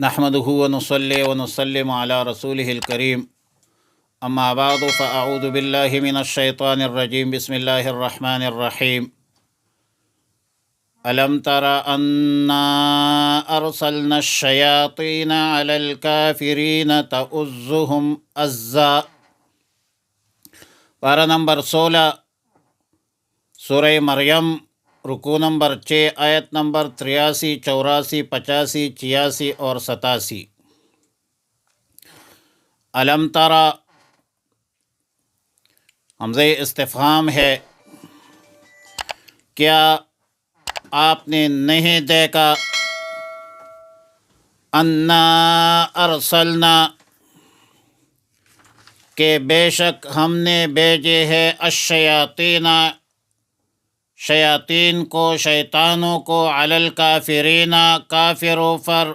نحمدہ ونصلی ونسلم علی رسولہ الکریم اما بعد فاعوذ باللہ من الشیطان الرجیم بسم اللہ الرحمن الرحیم الم تر انا ارسلنا الشیاطین علی الکافرین تؤزهم عزا۔ پارہ نمبر 16 سورہ مریم، رکوع نمبر 6، آیت نمبر 83، 84، 85، 86 اور 87۔ الم ترا حمزہ استفہام ہے، کیا آپ نے نہیں دیکھا، انا ارسلنا کہ بے شک ہم نے بھیجے ہے الشیاطین شیاطین کو، شیطانوں کو، علی الکافرین کافروں پر،